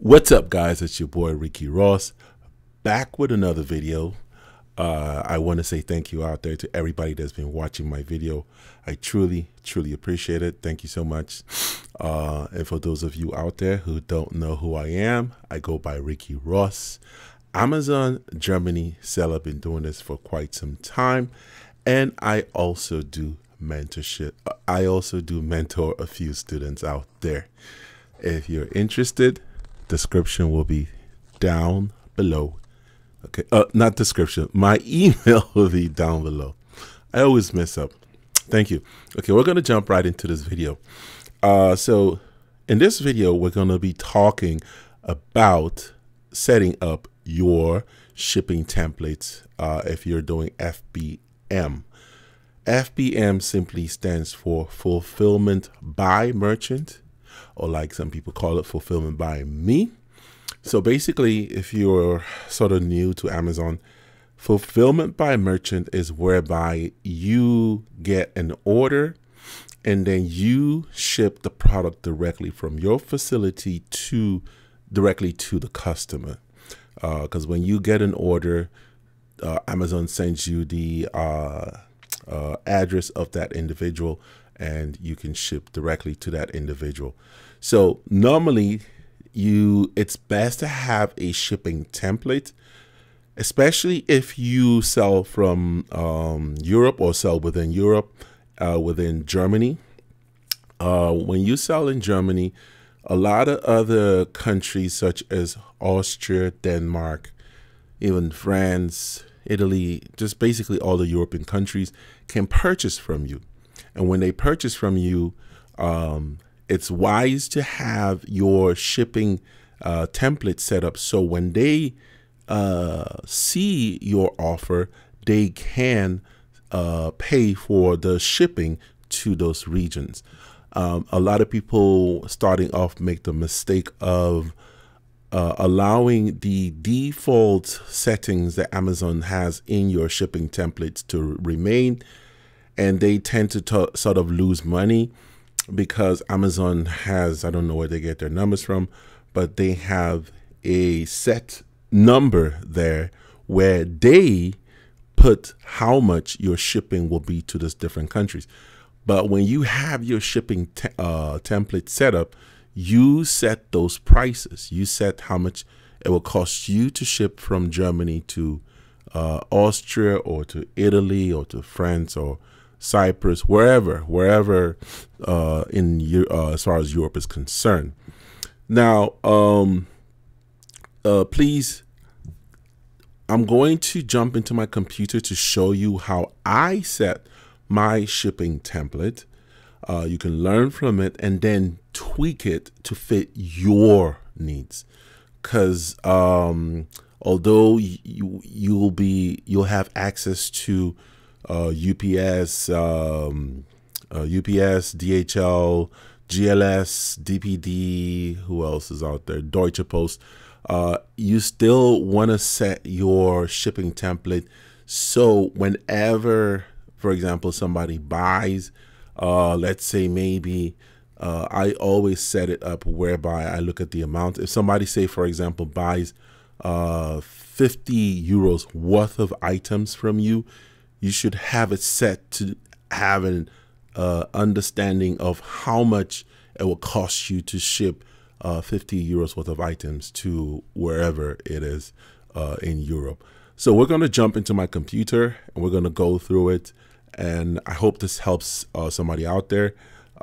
What's up, guys? It's your boy Ricky Ross, back with another video. I want to say thank you out there to everybody that's been watching my video. I truly appreciate it. Thank you so much. And for those of you out there who don't know who I am, I go by Ricky Ross, Amazon Germany seller. Been doing this for quite some time, and I also do mentorship. I also do mentor a few students out there. If you're interested, description will be down below. Okay, not description, my email will be down below. I always mess up. Thank you. Okay, we're going to jump right into this video. So in this video, we're going to be talking about setting up your shipping templates if you're doing FBM. FBM simply stands for Fulfillment by Merchant, or like some people call it, Fulfillment by Me. So basically, if you're sort of new to Amazon, Fulfillment by Merchant is whereby you get an order and then you ship the product directly from your facility directly to the customer. Because when you get an order, Amazon sends you the address of that individual, and you can ship directly to that individual. So normally it's best to have a shipping template, especially if you sell from Europe or sell within Europe, within Germany. When you sell in Germany, a lot of other countries such as Austria, Denmark, even France, Italy, just basically all the European countries can purchase from you. And when they purchase from you, it's wise to have your shipping template set up so when they see your offer, they can pay for the shipping to those regions. A lot of people starting off make the mistake of allowing the default settings that Amazon has in your shipping templates to remain, and they tend to sort of lose money because Amazon has, I don't know where they get their numbers from, but they have a set number there where they put how much your shipping will be to those different countries. But when you have your shipping template set up, you set those prices. You set how much it will cost you to ship from Germany to Austria or to Italy or to France or Cyprus, wherever as far as Europe is concerned. Now, please, I'm going to jump into my computer to show you how I set my shipping template. You can learn from it and then tweak it to fit your needs. Because although you'll have access to UPS, DHL, GLS, DPD, who else is out there? Deutsche Post. You still want to set your shipping template so whenever, for example, somebody buys, let's say maybe, I always set it up whereby I look at the amount. If somebody, say, for example, buys 50 euros worth of items from you, you should have it set to have an understanding of how much it will cost you to ship 50 euros worth of items to wherever it is in Europe. So we're going to jump into my computer and we're going to go through it. And I hope this helps somebody out there.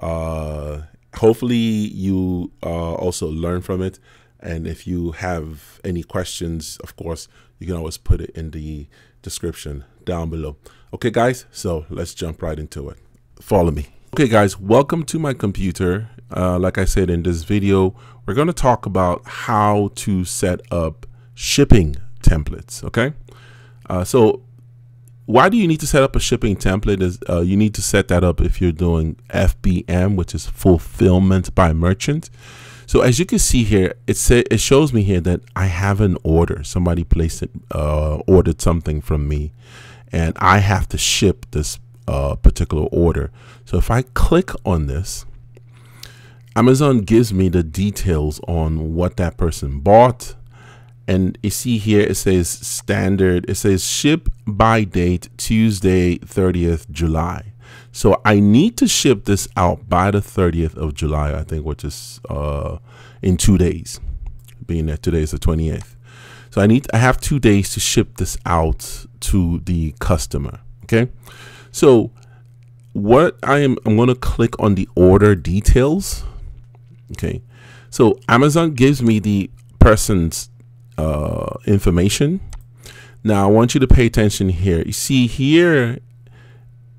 Hopefully you also learn from it. And if you have any questions, of course, you can always put it in the description down below. Okay, guys, so let's jump right into it. Follow me. Okay, guys, welcome to my computer. Like I said, in this video, we're going to talk about how to set up shipping templates. Okay, so why do you need to set up a shipping template? Is you need to set that up if you're doing FBM, which is Fulfillment by Merchant. So as you can see here, it shows me here that I have an order. Somebody placed it, ordered something from me, and I have to ship this particular order. So if I click on this, Amazon gives me the details on what that person bought. And you see here, it says standard, it says ship by date Tuesday, 30th July. So I need to ship this out by the 30th of July, I think, which is in 2 days, being that today is the 28th. So I have 2 days to ship this out to the customer. Okay. So what I'm going to click on the order details. Okay. So Amazon gives me the person's information. Now I want you to pay attention here. You see here,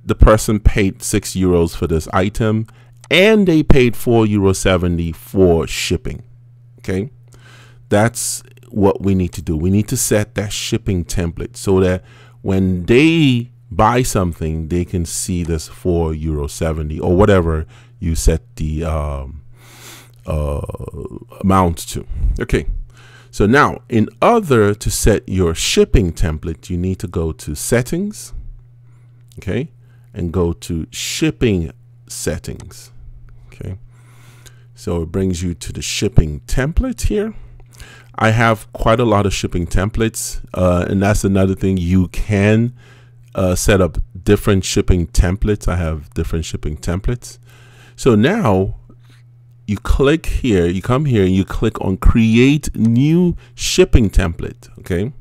the person paid €6 for this item, and they paid €4.70 for shipping. Okay. That's what we need to do. We need to set that shipping template so that when they buy something, they can see this €4.70 or whatever you set the amount to. Okay. So now, in order to set your shipping template, you need to go to settings, okay, and go to shipping settings. Okay. So it brings you to the shipping template here. I have quite a lot of shipping templates, and that's another thing. You can set up different shipping templates. I have different shipping templates. So now you click here, you come here and you click on create new shipping template. Okay.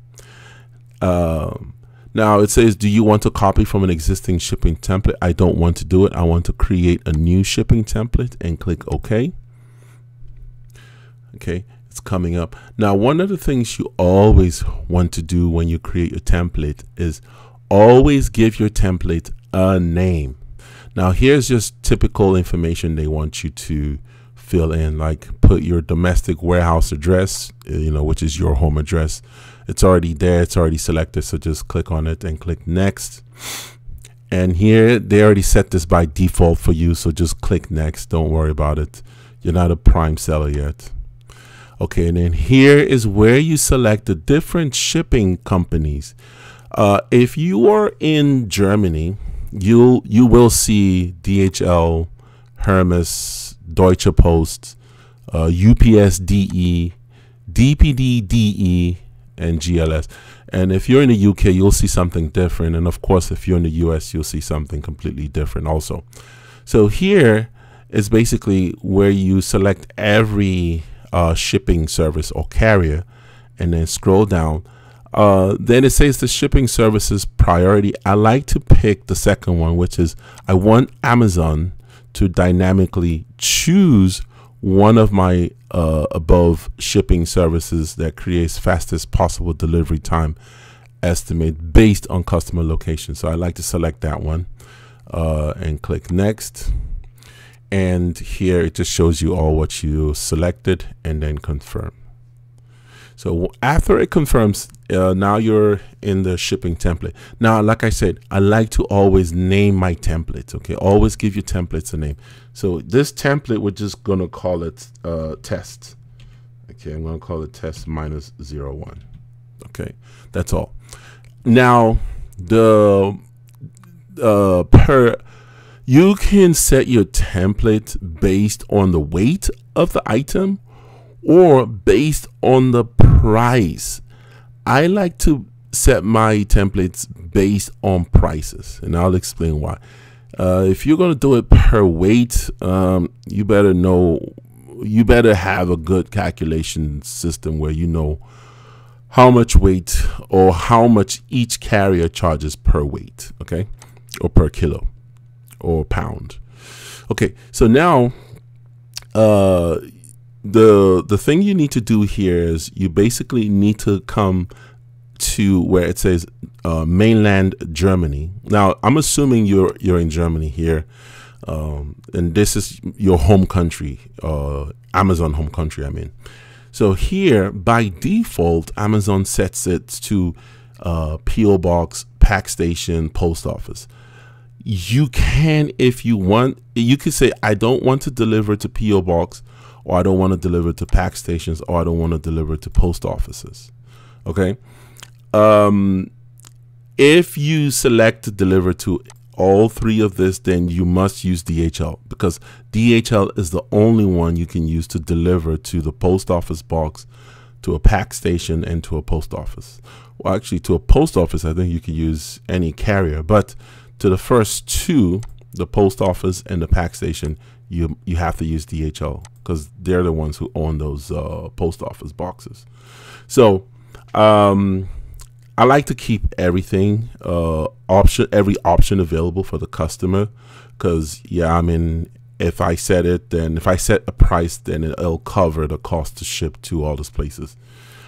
Now it says, do you want to copy from an existing shipping template? I don't want to do it. I want to create a new shipping template and click OK. Okay. It's coming up. Now, one of the things you always want to do when you create your template is always give your template a name. Now, here's just typical information they want you to fill in, like put your domestic warehouse address, which is your home address. It's already there. It's already selected. So just click on it and click next. And here they already set this by default for you. So just click next. Don't worry about it. You're not a Prime seller yet. Okay, and then here is where you select the different shipping companies. If you are in Germany, you will see DHL, Hermes, Deutsche Post, UPS DE, DPD DE, and GLS. And if you're in the UK, you'll see something different. And of course, if you're in the US, you'll see something completely different also. So here is basically where you select every shipping service or carrier, and then scroll down. Then it says the shipping services priority. I like to pick the second one, which is I want Amazon to dynamically choose one of my above shipping services that creates fastest possible delivery time estimate based on customer location. So I like to select that one and click next. And here it just shows you all what you selected and then confirm. So after it confirms, now you're in the shipping template. Now, like I said, I like to always name my templates. Okay, always give your templates a name. So this template, we're just going to call it test. Okay, I'm going to call it test -01. Okay, that's all. Now, you can set your template based on the weight of the item or based on the price. I like to set my templates based on prices, and I'll explain why. If you're going to do it per weight, you better have a good calculation system where you know how much weight or how much each carrier charges per weight, okay, or per kilo or pound. Okay, so now the thing you need to do here is you basically need to come to where it says mainland Germany. Now I'm assuming you're in Germany here, and this is your home country, Amazon home country, I mean. So here by default Amazon sets it to PO box, pack station, post office. You can, if you want, you could say I don't want to deliver to PO box, or I don't want to deliver to pack stations, or I don't want to deliver to post offices. Okay. If you select to deliver to all three of this, then you must use DHL, because DHL is the only one you can use to deliver to the post office box, to a pack station, and to a post office. Well, actually, to a post office, I think you could use any carrier, but to the first two, the post office and the pack station, you have to use DHL, because they're the ones who own those post office boxes. So I like to keep everything every option available for the customer, because yeah, I mean, if I set a price, then it'll cover the cost to ship to all those places.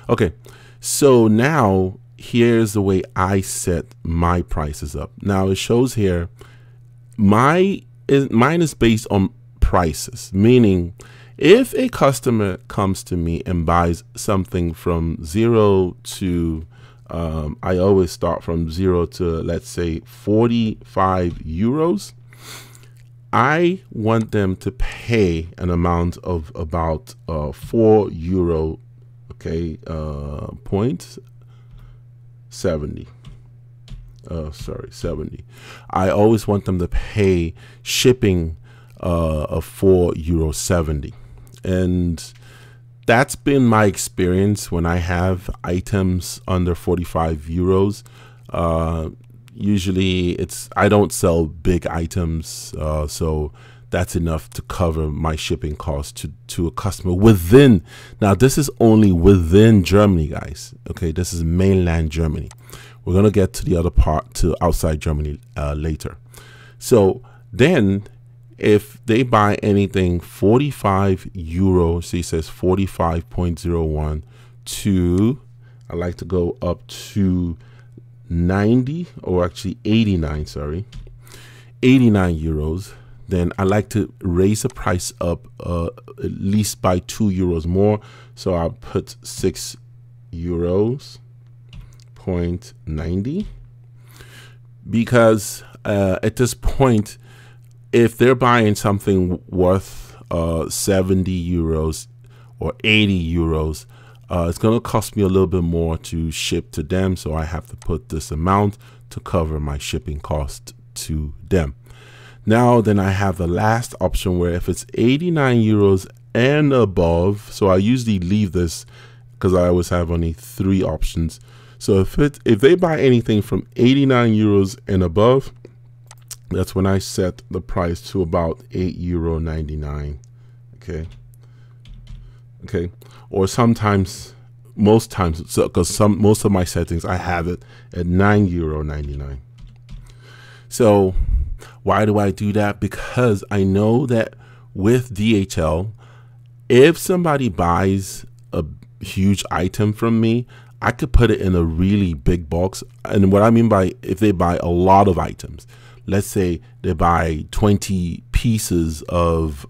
Okay, so now here's the way I set my prices up. Now it shows here mine is based on prices, meaning if a customer comes to me and buys something from 0 to I always start from 0 to, let's say, 45 euros. I want them to pay an amount of about 4 euro, okay, point 70. Sorry, 70. I always want them to pay shipping of 4.70 €, and that's been my experience when I have items under 45 euros. Usually I don't sell big items, so that's enough to cover my shipping costs to a customer within. Now this is only within Germany, guys. Okay, this is mainland Germany. We're gonna get to the other part, to outside Germany, later. So then, if they buy anything 45 euro, so he says 45.01 to, I like to go up to 90, or actually 89, sorry, 89 euros, then I like to raise the price up at least by 2 euros more. So I'll put 6 euros, 0.90, because at this point, if they're buying something worth 70 euros or 80 euros, it's going to cost me a little bit more to ship to them. So I have to put this amount to cover my shipping cost to them. Now, then I have the last option where if it's 89 euros and above, so I usually leave this because I always have only 3 options. So if they buy anything from 89 euros and above, that's when I set the price to about €8.99. Okay. Or sometimes, most times, so because most of my settings I have it at €9.99. So why do I do that? Because I know that with DHL, if somebody buys a huge item from me, I could put it in a really big box. And what I mean by, if they buy a lot of items, let's say they buy 20 pieces of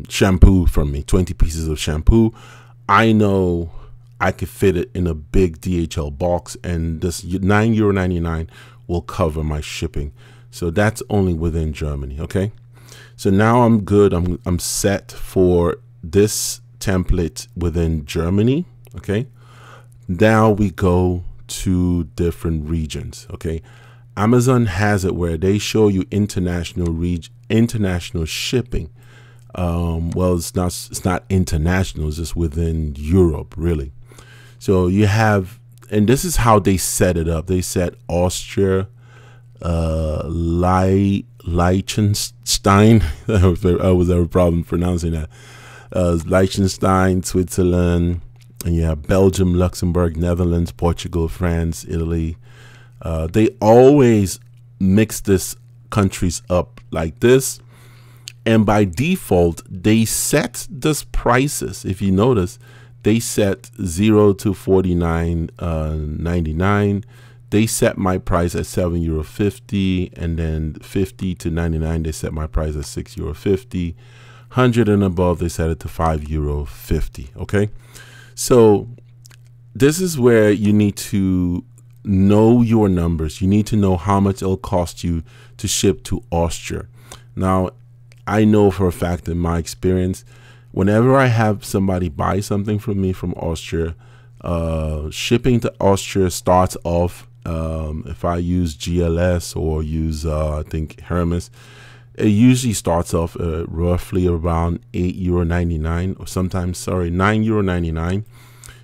shampoo from me, 20 pieces of shampoo, I know I could fit it in a big DHL box, and this €9.99 will cover my shipping. So that's only within Germany. Okay, so now I'm good. I'm set for this template within Germany. Okay, now we go to different regions. Okay, Amazon has it where they show you international shipping. Well, it's not international, it's just within Europe, really. So you have, and this is how they set it up. They set Austria, Liechtenstein. I was having a problem pronouncing that. Liechtenstein, Switzerland, and you have Belgium, Luxembourg, Netherlands, Portugal, France, Italy. They always mix these countries up like this. And by default, they set these prices. If you notice, they set 0 to 49.99. They set my price at €7.50, and then 50 to 99, they set my price at €6.50. 100 and above, they set it to €5.50. Okay, so this is where you need to know your numbers. You need to know how much it'll cost you to ship to Austria. Now, I know for a fact, in my experience, whenever I have somebody buy something from me from Austria, shipping to Austria starts off, if I use GLS or use I think Hermes, it usually starts off roughly around €8.99, or sometimes, sorry, €9.99.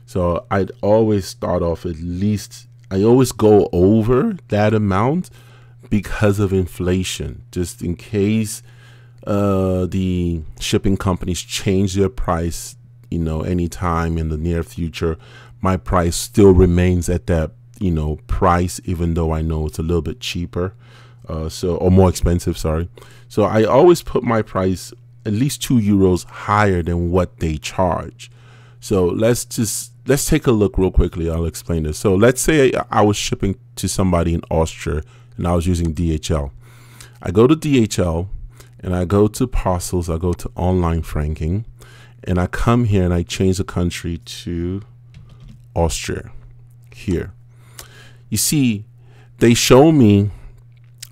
So I'd always start off at least, I always go over that amount because of inflation, just in case the shipping companies change their price, you know, anytime in the near future. My price still remains at that, you know, price, even though I know it's a little bit cheaper, or more expensive, sorry. So I always put my price at least €2 higher than what they charge. So let's take a look real quickly. I'll explain this. So let's say I was shipping to somebody in Austria and I was using DHL. I go to DHL and I go to parcels, I go to online franking, and I come here and I change the country to Austria here. You see, they show me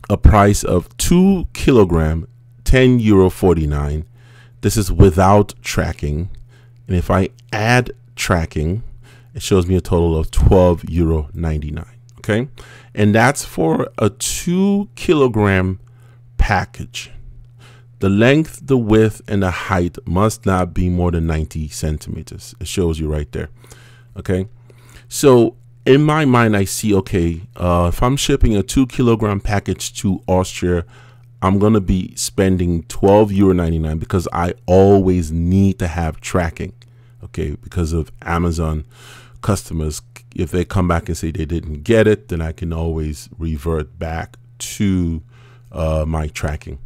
a price of 2 kilogram, €10.49. This is without tracking. And if I add tracking, it shows me a total of €12.99. Okay. And that's for a 2 kilogram package. The length, the width, and the height must not be more than 90 centimeters. It shows you right there. Okay. So in my mind, I see, okay, if I'm shipping a 2 kilogram package to Austria, I'm going to be spending €12.99 because I always need to have tracking. Okay. Because of Amazon customers, if they come back and say they didn't get it, then I can always revert back to my tracking.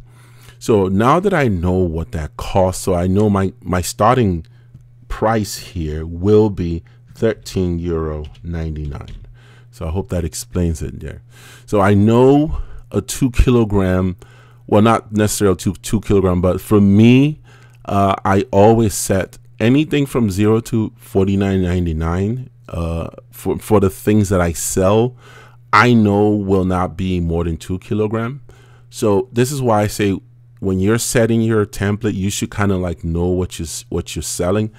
So now that I know what that costs, so I know my starting price here will be €13.99. So I hope that explains it there. So I know a 2 kilogram, well, not necessarily 2 kilogram, but for me, I always set anything from 0 to $49.99 for the things that I sell. I know will not be more than 2 kilogram. So this is why I say, when you're setting your template, you should kind of like know what you're selling.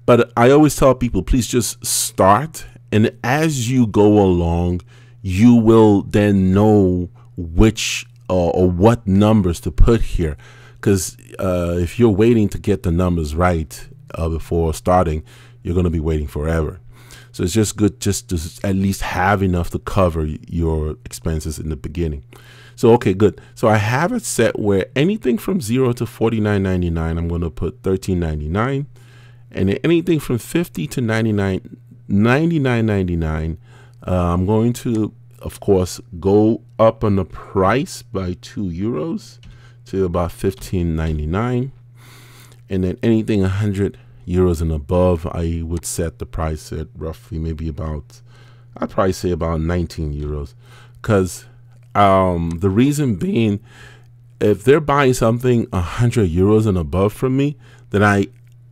But I always tell people, please just start, and as you go along, you will then know which or what numbers to put here. Because if you're waiting to get the numbers right before starting, you're going to be waiting forever. So it's just good just to at least have enough to cover your expenses in the beginning. So, okay, good. So I have it set where anything from 0 to $49.99, I'm going to put $13.99. And anything from 50 to $99.99, I'm going to, of course, go up on the price by €2 to about $15.99. And then anything 100 euros and above, I would set the price at roughly maybe about, I'd probably say about 19 euros. Because the reason being, if they're buying something 100 euros and above from me, then I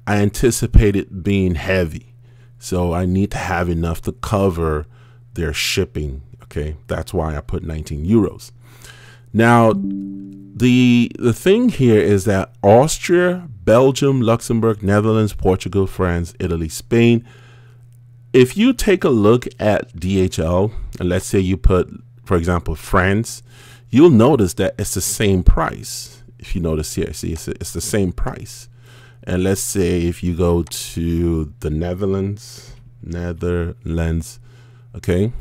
anticipate it being heavy. So I need to have enough to cover their shipping. Okay, that's why I put 19 euros. Now, the thing here is that Austria, Belgium, Luxembourg, Netherlands, Portugal, France, Italy, Spain, if you take a look at DHL, and let's say you put, for example, France, you'll notice that it's the same price. If you notice here, see, it's the same price. And let's say if you go to the Netherlands, okay,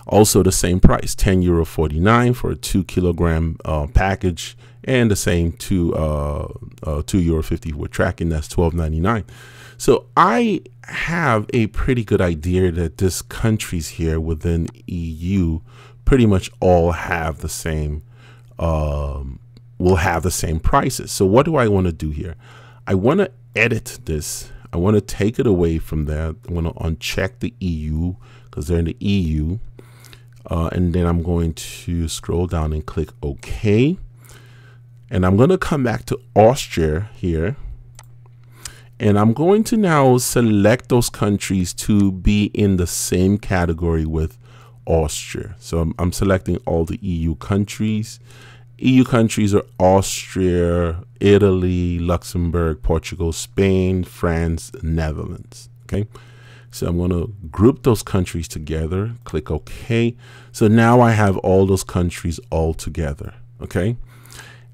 also the same price, €10.49 for a 2 kilogram package, and the same €2.50 with tracking. That's $12.99. So I have a pretty good idea that these countries here within EU pretty much all have the same, will have the same prices. So what do I want to do here? I want to edit this. I want to take it away from that. I want to uncheck the EU because they're in the EU. And then I'm going to scroll down and click OK. And I'm going to come back to Austria here. And I'm going to now select those countries to be in the same category with Austria. So I'm selecting all the EU countries. EU countries are Austria, Italy, Luxembourg, Portugal, Spain, France, Netherlands. Okay. So I'm going to group those countries together, click OK. So now I have all those countries all together. Okay.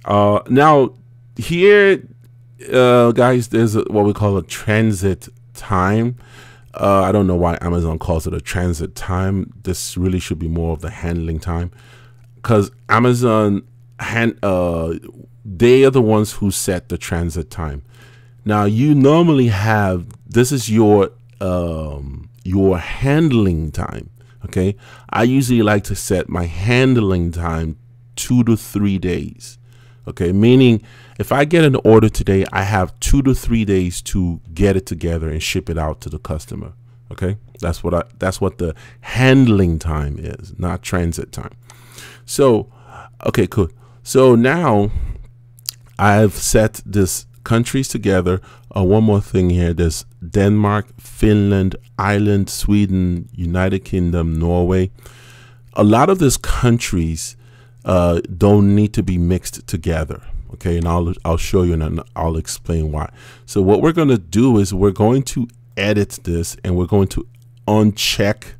Now here, guys, there's what we call a transit time. I don't know why Amazon calls it a transit time. This really should be more of the handling time, because Amazon they are the ones who set the transit time. Now you normally have, this is your handling time. Okay, I usually like to set my handling time 2 to 3 days. Okay, meaning if I get an order today, I have 2 to 3 days to get it together and ship it out to the customer. Okay, that's what the handling time is, not transit time. So, okay, cool. So now I've set this countries together. One more thing here. There's Denmark, Finland, Ireland, Sweden, United Kingdom, Norway. A lot of these countries don't need to be mixed together. Okay, and I'll show you and I'll explain why. So what we're going to do is we're going to edit this and we're going to uncheck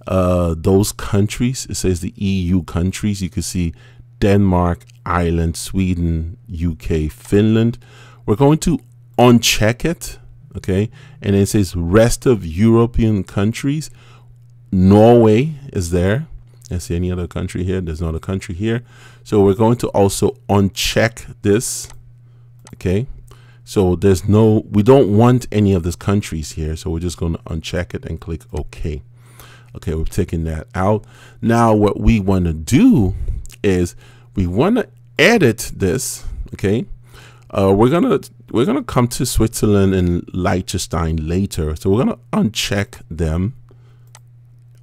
those countries. It says the EU countries. You can see Denmark, Ireland, Sweden, UK, Finland. We're going to uncheck it. Okay, and it says rest of European countries. Norway is there. Let's see any other country here. There's not a country here. So we're going to also uncheck this. Okay. So there's no, we don't want any of these countries here. So we're just going to uncheck it and click OK. Okay. We've taken that out. Now what we want to do is we want to edit this. Okay. We're going to come to Switzerland and Liechtenstein later. So we're going to uncheck them.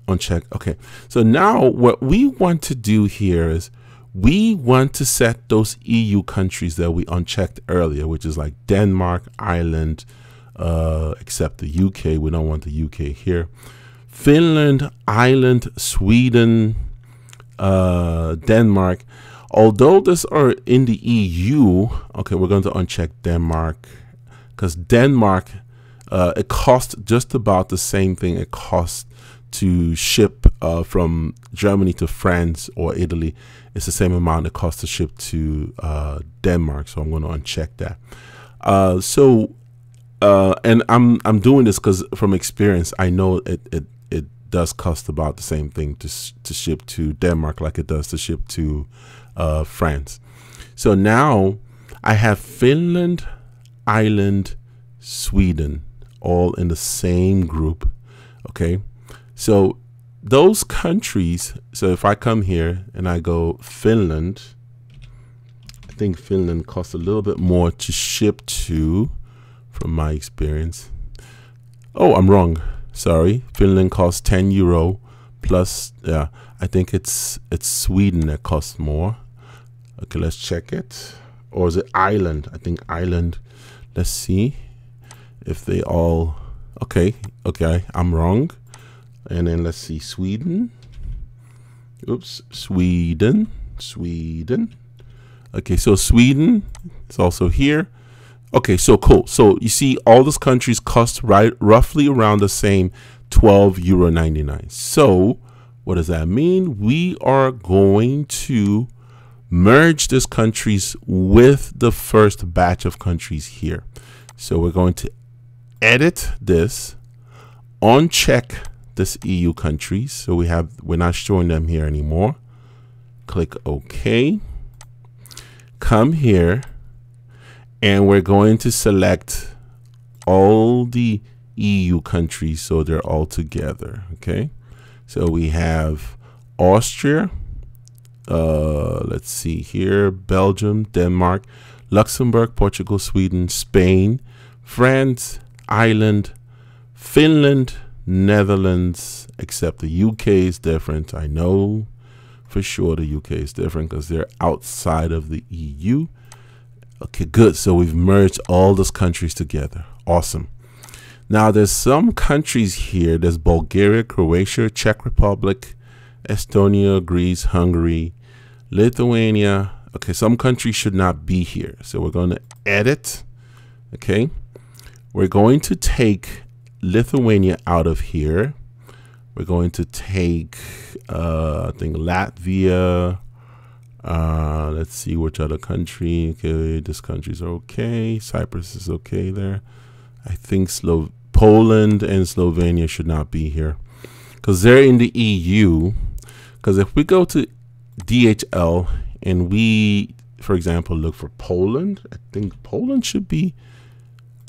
Uncheck. Okay, so now what we want to do here is we want to set those EU countries that we unchecked earlier, which is like Denmark, Ireland, except the UK. We don't want the UK here. Finland, Ireland, Sweden, Denmark. Although these are in the EU, okay, we're going to uncheck Denmark, because Denmark, it costs just about the same thing it costs to ship from Germany to France or Italy. It's the same amount it costs to ship to Denmark. So I'm going to uncheck that. And I'm doing this because from experience, I know it does cost about the same thing to ship to Denmark like it does to ship to France. So now I have Finland, Ireland, Sweden, all in the same group. Okay. So those countries, so if I come here and I go Finland, I think Finland costs a little bit more to ship to, from my experience. Oh, I'm wrong. Sorry. Finland costs 10 euro plus, yeah, I think it's Sweden that costs more. Okay, let's check it. Or is it Ireland? I think Ireland. Let's see if they all, okay, I'm wrong. And then let's see, Sweden. Oops, Sweden. Okay, so Sweden is also here. Okay, so cool. So you see all those countries cost roughly around the same €12.99. So what does that mean? We are going to merge these countries with the first batch of countries here. So we're going to edit this, uncheck this EU countries. So we're not showing them here anymore. Click OK. Come here and we're going to select all the EU countries so they're all together. Okay. So we have Austria. Let's see here. Belgium, Denmark, Luxembourg, Portugal, Sweden, Spain, France, Ireland, Finland, Netherlands, except the UK is different. I know for sure the UK is different because they're outside of the EU. Okay, good. So we've merged all those countries together. Awesome. Now there's some countries here. There's Bulgaria, Croatia, Czech Republic, Estonia, Greece, Hungary, Lithuania. Okay, some countries should not be here. So we're going to edit. Okay. We're going to take Lithuania out of here. We're going to take, I think, Latvia. Let's see which other country. Okay, this country's okay. Cyprus is okay there. I think Poland and Slovenia should not be here because they're in the EU. Because if we go to DHL and we, for example, look for Poland, I think Poland should be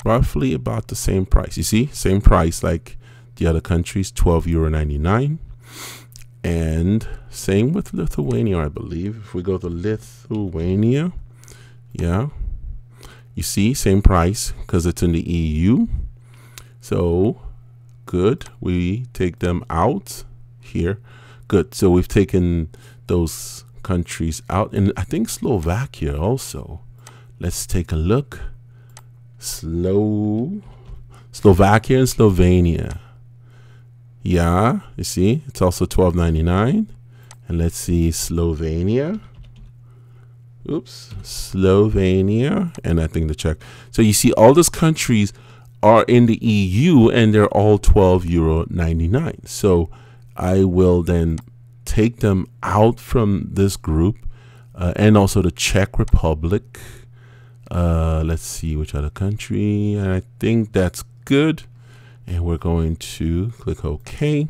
roughly about the same price. You see, same price like the other countries, €12.99. And same with Lithuania, I believe. If we go to Lithuania, yeah, you see, same price because it's in the EU. So good. We take them out here. Good. So we've taken those countries out. And I think Slovakia also. Let's take a look. Slovakia and Slovenia. Yeah, you see, it's also $12.99. And let's see Slovenia. Oops, Slovenia. And I think the Czech. So you see all those countries are in the EU and they're all €12.99. So I will then take them out from this group and also the Czech Republic. Let's see which other country. And I think that's good. And we're going to click OK.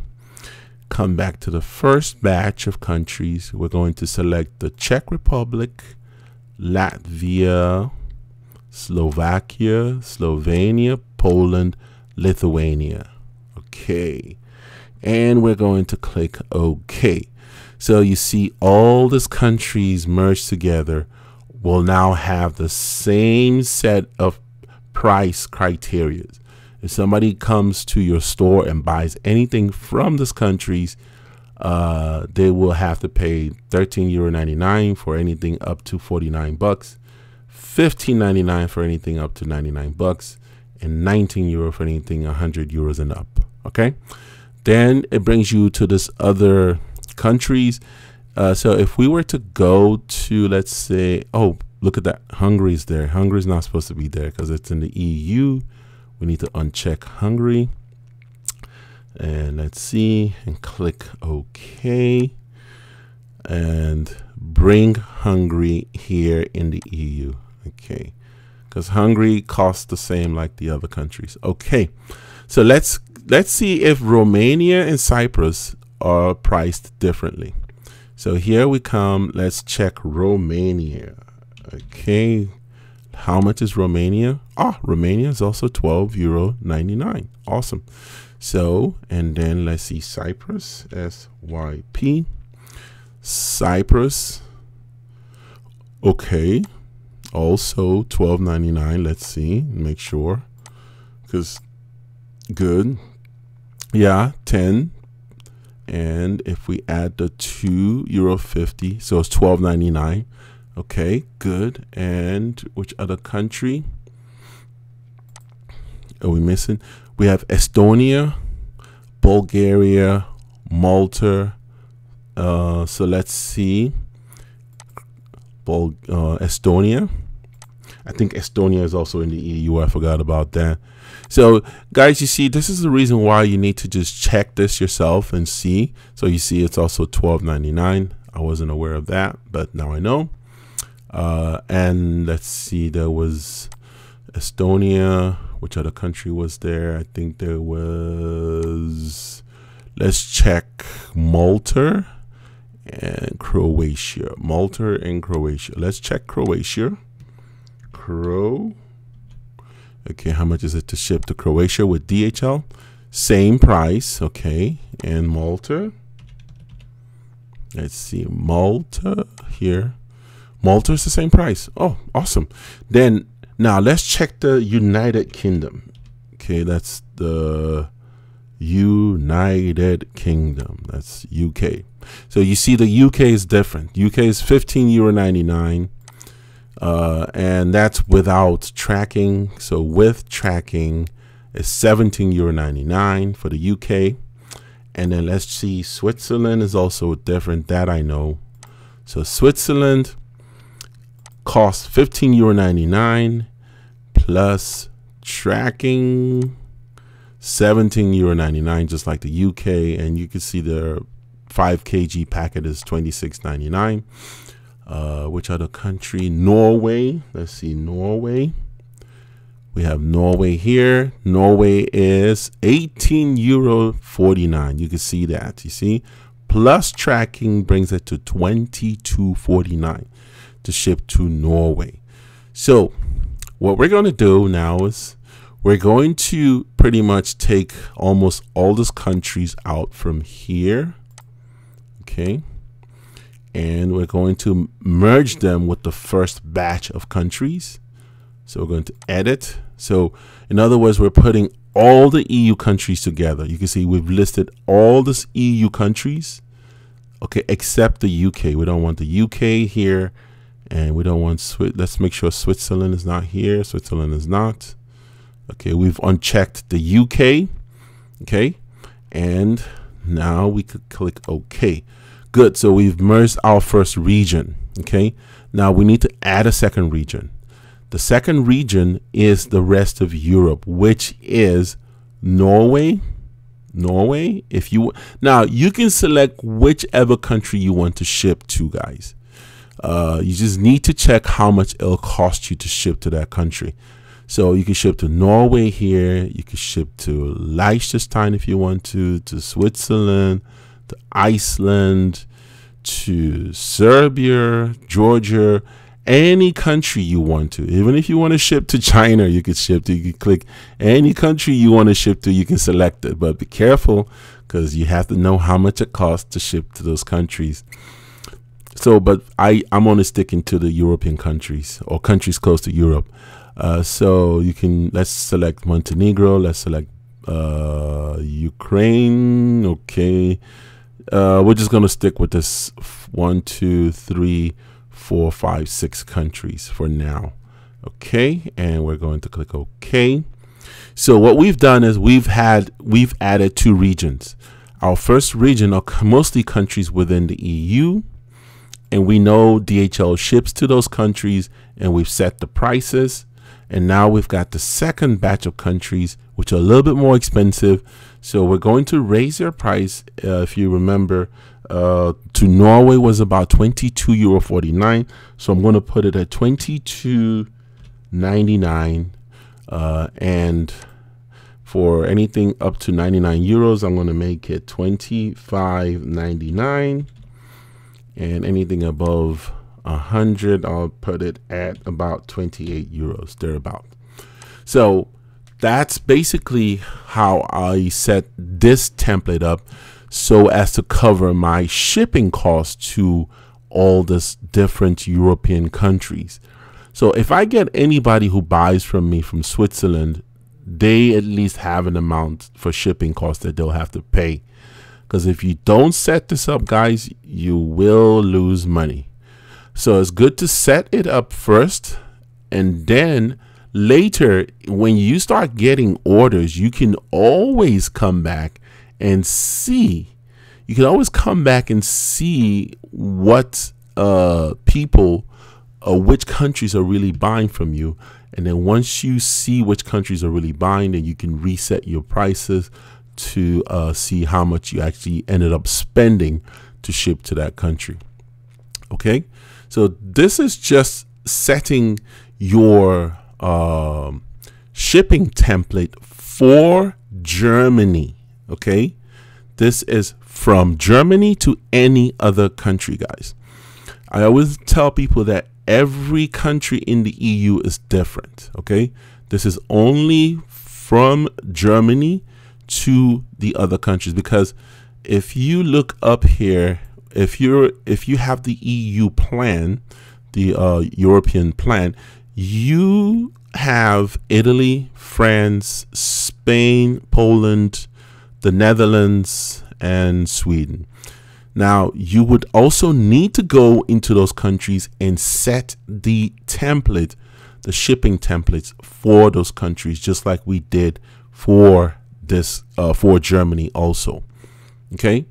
Come back to the first batch of countries. We're going to select the Czech Republic, Latvia, Slovakia, Slovenia, Poland, Lithuania. Okay. And we're going to click OK. So you see all these countries merged together will now have the same set of price criteria. If somebody comes to your store and buys anything from these countries, they will have to pay €13.99 for anything up to $49, $15.99 for anything up to $99, and €19 for anything €100 and up. Okay, then it brings you to this other countries. So if we were to go to, let's say, oh, look at that, Hungary's there. Hungary's not supposed to be there because it's in the EU. We need to uncheck Hungary. And let's see, and click OK. And bring Hungary here in the EU. Okay, because Hungary costs the same like the other countries. Okay, so let's see if Romania and Cyprus are priced differently. So here we come. Let's check Romania. Okay, how much is Romania? Ah, Romania is also €12.99. Awesome. So, and then let's see Cyprus, SYP. Cyprus. Okay, also $12.99. Let's see, make sure, because good. Yeah, 10. And if we add the €2.50, so it's $12.99. Okay, good. And which other country are we missing? We have Estonia, Bulgaria, Malta. So let's see. Estonia. I think Estonia is also in the EU. I forgot about that. So guys, you see, this is the reason why you need to just check this yourself and see. So you see, it's also $12.99. I wasn't aware of that, but now I know. And let's see, there was Estonia. Which other country was there? I think there was, let's check Malta and Croatia. Malta and Croatia. Let's check Croatia. Okay, how much is it to ship to Croatia with DHL? Same price, okay. And Malta. Let's see, Malta here. Malta is the same price. Oh, awesome. Then now let's check the United Kingdom. Okay, that's the United Kingdom. That's UK. So you see the UK is different. UK is €15.99. And that's without tracking. So with tracking is €17.99 for the UK. And then let's see, Switzerland is also different. That I know. So Switzerland costs €15.99 plus tracking. €17.99, just like the UK. And you can see the 5 kg packet is $26.99. Which other country? Norway. Let's see, Norway. We have Norway here. Norway is €18.49. You can see that. You see, plus tracking brings it to $22.49 to ship to Norway. So what we're going to do now is we're going to pretty much take almost all these countries out from here. Okay. And we're going to merge them with the first batch of countries. So we're going to edit. So in other words, we're putting all the EU countries together. You can see we've listed all these EU countries, okay, except the UK. We don't want the UK here, and we don't want let's make sure Switzerland is not here. Switzerland is not. Okay, we've unchecked the UK. Okay, and now we could click OK. Good. So we've merged our first region. Okay, now we need to add a second region. The second region is the rest of Europe, which is Norway. Norway. If you now you can select whichever country you want to ship to, guys. You just need to check how much it'll cost you to ship to that country. So you can ship to Norway here. You can ship to Liechtenstein if you want to Switzerland, to Iceland, to Serbia, Georgia, any country you want to. Even if you want to ship to China, you could ship to. You can click any country you want to ship to. You can select it, but be careful because you have to know how much it costs to ship to those countries. So, but I'm only sticking to the European countries or countries close to Europe. So you can, let's select Montenegro. Let's select Ukraine. Okay. We're just going to stick with this 1, 2, 3, 4, 5, 6 countries for now. Okay. And we're going to click OK. So what we've done is we've added 2 regions. Our first region are mostly countries within the EU. And we know DHL ships to those countries, and we've set the prices. And now we've got the second batch of countries, which are a little bit more expensive. So we're going to raise their price. If you remember, to Norway was about €22.49. So I'm going to put it at €22.99. And for anything up to €99, I'm going to make it $25.99. And anything above 100, I'll put it at about €28, thereabout. So that's basically how I set this template up so as to cover my shipping costs to all these different European countries. So if I get anybody who buys from me from Switzerland, they at least have an amount for shipping costs that they'll have to pay. Because if you don't set this up, guys, you will lose money. So it's good to set it up first, and then later when you start getting orders, you can always come back and see. You can always come back and see what people or which countries are really buying from you. And then once you see which countries are really buying, then you can reset your prices to see how much you actually ended up spending to ship to that country. Okay, so this is just setting your shipping template for Germany. Okay, this is from Germany to any other country, guys. I always tell people that every country in the EU is different. Okay, this is only from Germany to the other countries, because if you look up here, if you have the EU plan, the European plan, you have Italy, France, Spain, Poland, the Netherlands, and Sweden. Now you would also need to go into those countries and set the template, the shipping templates for those countries, just like we did for this for Germany also. Okay,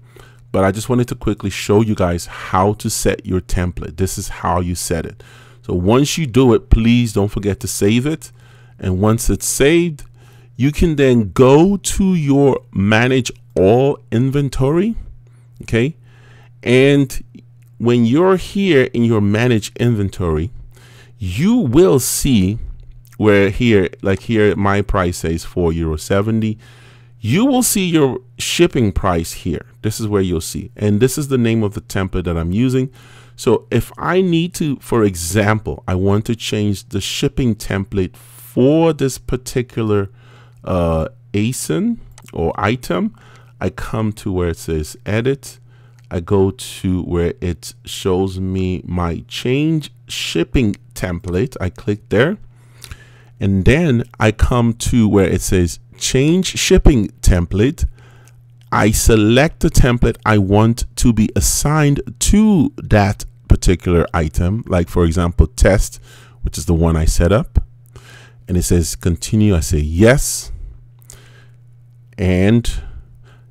but I just wanted to quickly show you guys how to set your template. This is how you set it. So once you do it, please don't forget to save it, and once it's saved, you can then go to your manage all inventory. Okay. And when you're here in your manage inventory, you will see where here, like here, my price says €4.70. You will see your shipping price here. This is where you'll see. And this is the name of the template that I'm using. So if I need to, for example, I want to change the shipping template for this particular ASIN or item, I come to where it says edit. I go to where it shows me my change shipping template. I click there. And then I come to where it says change shipping template. I select the template I want to be assigned to that particular item. Like for example, test, which is the one I set up. And it says continue. I say yes. And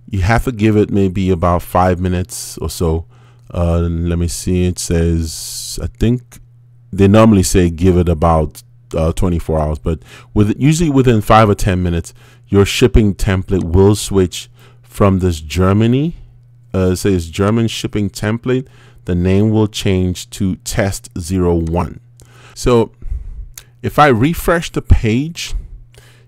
you have to give it maybe about 5 minutes or so. Let me see. It says, I think they normally say give it about 24 hours, but usually within 5 or 10 minutes, your shipping template will switch from this Germany, it says German shipping template. The name will change to test 01. So if I refresh the page,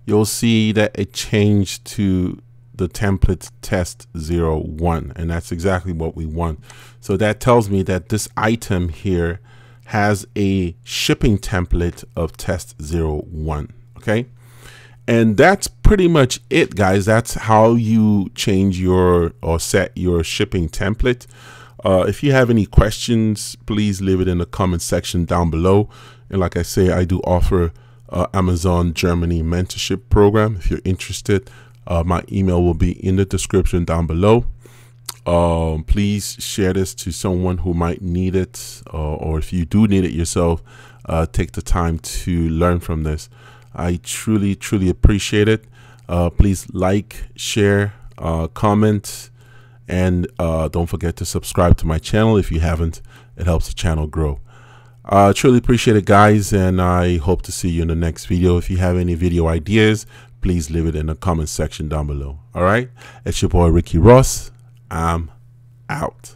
you'll see that it changed to the template test 01, and that's exactly what we want. So that tells me that this item here has a shipping template of test 01. Okay. And that's pretty much it, guys. That's how you change your or set your shipping template. If you have any questions, please leave it in the comment section down below. And like I say, I do offer Amazon Germany mentorship program. If you're interested, my email will be in the description down below. Please share this to someone who might need it, or if you do need it yourself, take the time to learn from this. I truly appreciate it. Please like, share, comment, and don't forget to subscribe to my channel if you haven't. It helps the channel grow. Truly appreciate it, guys, and I hope to see you in the next video. If you have any video ideas, please leave it in the comment section down below. All right, it's your boy Ricky Ross. I'm out.